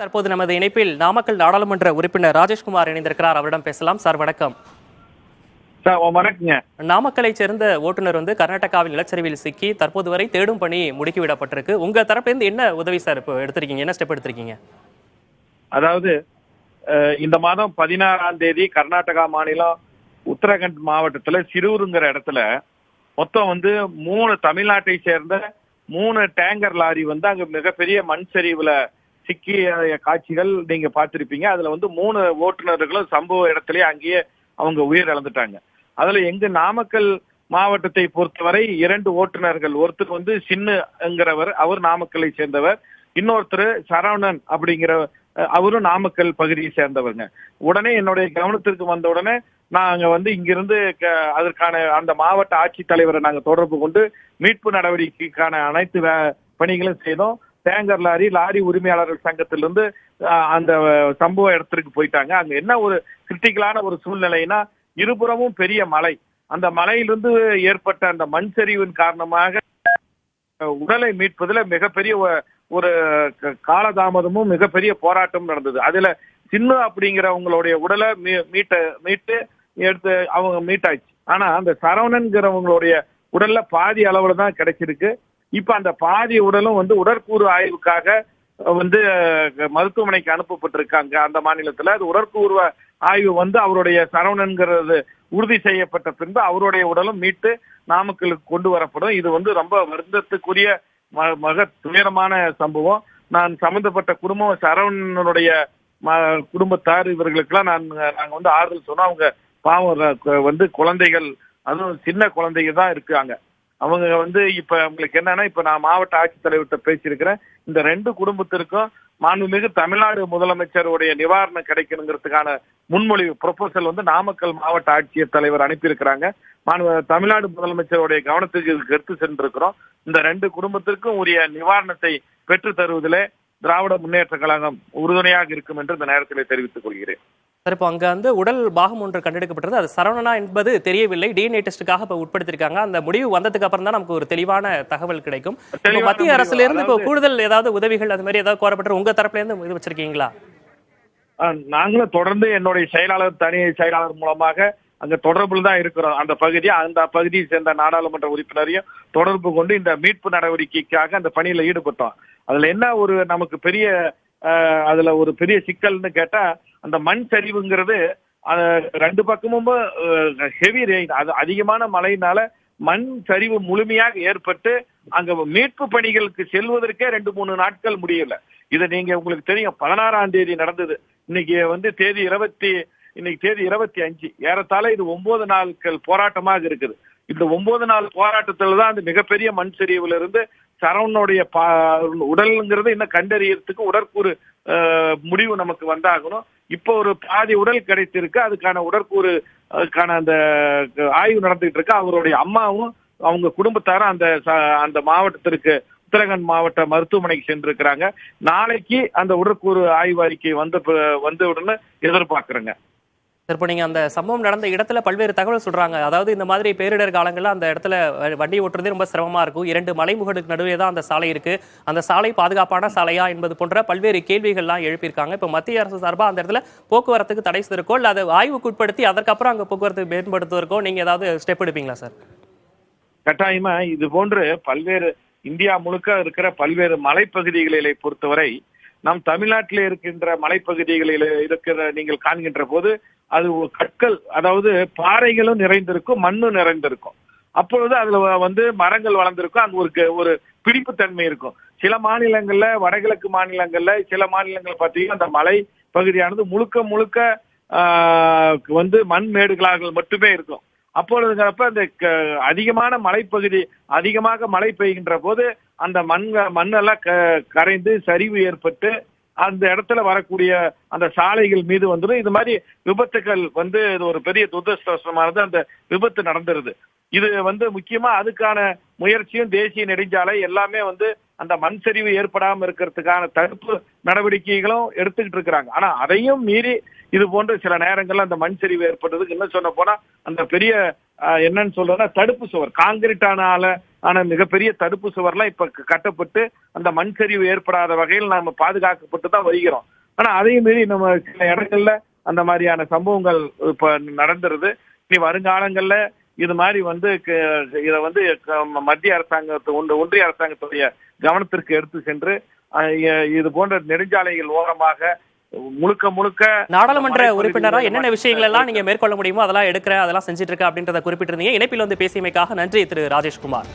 தற்போது நமது இணைப்பில் நாமக்கல் நாடாளுமன்ற உறுப்பினர் ராஜேஷ்குமார் இணைந்திருக்கிறார். அவரிடம் பேசலாம். சார் வணக்கம். சார் வணக்கங்க. நாமக்கலைச் சேர்ந்த ஓட்டுநர் கர்நாடகாவில் நிலச்சரிவில் சிக்கி தற்போது வரை தேடும் பணி முடுக்கிவிடப்பட்டிருக்கு. உங்க தரப்பிலிருந்து என்ன உதவி சார் இப்போ எடுத்திருக்கீங்க? என்ன ஸ்டெப் எடுத்திருக்கீங்க? அதாவது இந்த மாதம் 16ஆம் தேதி கர்நாடகா மாநிலம் உத்தரகண்ட் மாவட்டத்துல சிரூருங்கிற இடத்துல மொத்தம் 3 தமிழ்நாட்டை சேர்ந்த 3 டேங்கர் லாரி அங்க மிகப்பெரிய மண் சரிவுல சிக்கிய காட்சிகள் நீங்க பார்த்திருப்பீங்க. அதுல 3 ஓட்டுநர்களும் சம்பவ இடத்திலேயே அங்கேயே அவங்க உயிர் இழந்துட்டாங்க. அதுல எங்க நாமக்கல் மாவட்டத்தை பொறுத்தவரை 2 ஓட்டுநர்கள், ஒருத்தர் சின்னுங்கிறவர், அவர் நாமக்கலை சேர்ந்தவர், இன்னொருத்தர் சரவணன் அப்படிங்கிற அவரும் நாமக்கல் பகுதியை சேர்ந்தவங்க. உடனே என்னுடைய கவனத்திற்கு வந்த உடனே நாங்க இங்கிருந்து அதற்கான அந்த மாவட்ட ஆட்சித்தலைவரை நாங்க தொடர்பு கொண்டு மீட்பு நடவடிக்கைக்கான அனைத்து பணிகளும் செய்தோம். டேங்கர் லாரி உரிமையாளர்கள் சங்கத்திலிருந்து அந்த சம்பவ இடத்திற்கு போயிட்டாங்க. அங்க என்ன ஒரு கிரிட்டிக்கலான ஒரு சூழ்நிலைனா, இருபுறமும் பெரிய மலை, அந்த மலையிலிருந்து ஏற்பட்ட அந்த மண் சரிவின் காரணமாக உடலை மீட்பதில் மிகப்பெரிய ஒரு காலதாமதமும் மிகப்பெரிய போராட்டம் நடந்தது. அதுல சின்ன அப்படிங்கிறவங்களுடைய உடலை மீட்டு எடுத்து அவங்க மீட்டாச்சு. ஆனா அந்த சரவணன்கிறவங்களுடைய உடல்ல பாதி அளவுல தான் கிடைச்சிருக்கு. இப்ப அந்த பாதி உடலும் உடற்கூறு ஆய்வுக்காக மருத்துவமனைக்கு அனுப்பப்பட்டிருக்காங்க அந்த மாநிலத்துல. அது உடற்கூறு ஆய்வு அவருடைய சரவணன்கிறது உறுதி செய்யப்பட்ட பின்பு அவருடைய உடலும் மீட்டு நாமக்கலுக்கு கொண்டு வரப்படும். இது ரொம்ப வருத்தத்துக்குரிய மக துயரமான சம்பவம். நான் சம்பந்தப்பட்ட குடும்பம், சரவணனுடைய குடும்பத்தார், இவர்களுக்கெல்லாம் நாங்க ஆறுதல் சொன்னோம். அவங்க பாவம் குழந்தைகள், அதுவும் சின்ன குழந்தைங்க தான் இருக்காங்க. அவங்க இப்ப உங்களுக்கு என்னன்னா, இப்ப நான் மாவட்ட ஆட்சித்தலைவர்கிட்ட பேசியிருக்கிறேன். இந்த 2 குடும்பத்திற்கும் மாண்புமிகு தமிழ்நாடு முதலமைச்சருடைய நிவாரணம் கிடைக்கணுங்கிறதுக்கான முன்மொழிவு ப்ரொபோசல் நாமக்கல் மாவட்ட ஆட்சியர் தலைவர் அனுப்பியிருக்கிறாங்க. தமிழ்நாடு முதலமைச்சருடைய கவனத்துக்கு எடுத்து சென்றிருக்கிறோம். இந்த 2 குடும்பத்திற்கும் உரிய நிவாரணத்தை பெற்று தருவதிலே திராவிட முன்னேற்ற கழகம் உறுதுணையாக இருக்கும் என்று இந்த நேரத்தில் தெரிவித்துக் கொள்கிறேன். சார், இப்போ அங்க உடல் பாகம் ஒன்று கண்டெடுக்கப்பட்டது. அது சரவணனா என்பது தெரியவில்லை. டிஎன்ஏ டெஸ்ட்டுக்காக இப்போ உட்படுத்திருக்காங்க. அந்த முடிவு வந்ததுக்கு அப்புறம் தான் நமக்கு ஒரு தெளிவான தகவல் கிடைக்கும். மத்திய அரசுல இருந்து இப்போ கூடுதல் ஏதாவது உதவிகள் அது மாதிரி ஏதாவது கோரப்பட்டு உங்க தரப்புல இருந்து இது வச்சிருக்கீங்களா? நாங்களும் தொடர்ந்து என்னுடைய செயலாளர், தனி செயலாளர் மூலமாக அங்க தொடர்புல தான் இருக்கிறோம். அந்த பகுதியை சேர்ந்த நாடாளுமன்ற உறுப்பினரையும் தொடர்பு கொண்டு இந்த மீட்பு நடவடிக்கைக்காக அந்த பணியில ஈடுபட்டோம். அதுல என்ன ஒரு நமக்கு அதுல ஒரு பெரிய சிக்கல்னு கேட்டா, அந்த மண் சரிவுங்கிறது 2 பக்கமும் ஹெவி ரெயின், அது அதிகமான மழையினால மண் சரிவு முழுமையாக ஏற்பட்டு அங்க மீட்பு பணிகளுக்கு செல்வதற்கே 2-3 நாட்கள் முடியல. இது உங்களுக்கு தெரியும், 16ஆம் தேதி நடந்தது. இன்னைக்கு தேதி 25. ஏறத்தாழ இது 9 நாட்கள் போராட்டமாக இருக்குது. இந்த 9 நாள் போராட்டத்துல தான் அந்த மிகப்பெரிய மண் சரிவுல இருந்து சரவணனுடைய உடல்ங்கிறது இன்னும் கண்டறியறதுக்கு உடற்கூறு முடிவு நமக்கு வந்தாகணும். இப்போ ஒரு பாதி உடல் கிடைத்திருக்கு. அதுக்கான உடற்கூறு அந்த ஆய்வு நடந்துகிட்டு இருக்கு. அவருடைய அம்மாவும் அவங்க குடும்பத்தாரும் அந்த மாவட்டத்திற்கு, உத்தரகண்ட் மாவட்ட மருத்துவமனைக்கு சென்றிருக்கிறாங்க. நாளைக்கு அந்த உடற்கூறு ஆய்வு அறிக்கை வந்தவுடனே எதிர்பார்க்கிறேங்க. இப்போ நீங்க அந்த சம்பவம் நடந்த இடத்துல பல்வேறு தகவல் சொல்றாங்க. அதாவது இந்த மாதிரி பேரிடர் காலங்கள்ல அந்த இடத்துல வண்டி ஓட்டுறதே ரொம்ப சிரமமா இருக்கும். 2 மலைமுகடுக்கு நடுவே தான் அந்த சாலை இருக்கு. அந்த சாலை பாதுகாப்பான சாலையா என்பது போன்ற பல்வேறு கேள்விகள்லாம் எழுப்பியிருக்காங்க. இப்போ மத்திய அரசு சார்பா அந்த இடத்துல போக்குவரத்துக்கு தடை செய்திருக்கோ இல்ல அதை ஆய்வுக்கு உட்படுத்தி அதற்கப்புறம் அங்க போக்குவரத்து மேம்படுத்துவதற்கோ நீங்க ஏதாவது ஸ்டெப் எடுப்பீங்களா சார்? கட்டாயமா இது போன்று பல்வேறு இந்தியா முழுக்க இருக்கிற பல்வேறு மலைப்பகுதிகளை பொறுத்தவரை நம் தமிழ்நாட்டில் இருக்கின்ற மலைப்பகுதிகளில் நீங்கள் காண்கின்ற போது அது கற்கள், அதாவது பாறைகளும் நிறைந்திருக்கும், மண்ணும் நிறைந்திருக்கும். அப்பொழுது அதுல மரங்கள் வளர்ந்திருக்கும். அங்க ஒரு பிடிப்பு தன்மை இருக்கும். சில மாநிலங்கள்ல, வடகிழக்கு மாநிலங்கள்ல, சில மாநிலங்கள் பார்த்தீங்கன்னா அந்த மலை பகுதியானது முழுக்க மண் மேடுகளாக மட்டுமே இருக்கும். அப்பொழுதுங்கிறப்ப அந்த அதிகமான மலைப்பகுதி, அதிகமாக மழை பெய்கின்ற போது அந்த மண்ணெல்லாம் கரைந்து சரிவு ஏற்பட்டு அந்த இடத்துல வரக்கூடிய அந்த சாலைகள் மீது வந்துடும். இது மாதிரி விபத்துகள் இது ஒரு பெரிய துரதிருஷ்டவசமானது அந்த விபத்து நடந்துருது. இது முக்கியமா அதுக்கான முயற்சியும் தேசிய நெடுஞ்சாலை எல்லாமே அந்த மண் சரிவு ஏற்படாமல் இருக்கிறதுக்கான தடுப்பு நடவடிக்கைகளும் எடுத்துக்கிட்டு இருக்கிறாங்க. ஆனா அதையும் மீறி இது போன்ற சில நேரங்கள்ல அந்த மண் சரிவு ஏற்பட்டதுக்கு இன்னும் சொல்ல போனா அந்த பெரிய என்னன்னு சொல்றேன்னா தடுப்பு சுவர், காங்கிரீட்டான ஆன மிகப்பெரிய தடுப்பு சுவர்லாம் இப்ப கட்டப்பட்டு அந்த மண் சரிவு ஏற்படாத வகையில் நாம பாதுகாக்கப்பட்டு தான் வருகிறோம். ஆனா அதையும் மீறி நம்ம சில இடங்கள்ல அந்த மாதிரியான சம்பவங்கள் இப்ப நடந்துருது. இனி வருங்காலங்கள்ல இது மாதிரி இதை மத்திய ஒன்றிய அரசாங்கத்துடைய கவனத்திற்கு எடுத்து சென்று இது போன்ற நெடுஞ்சாலைகள் ஓரமாக முழுக்க நாடாளுமன்ற உறுப்பினரா என்னென்ன விஷயங்கள் எல்லாம் நீங்க மேற்கொள்ள முடியுமோ அதெல்லாம் அதெல்லாம் செஞ்சிட்டு இருக்க அப்படின்றத குறிப்பிட்டிருந்தீங்க. இணைப்பில் வந்து பேசியமைக்காக நன்றி திரு ராஜேஷ்குமார்.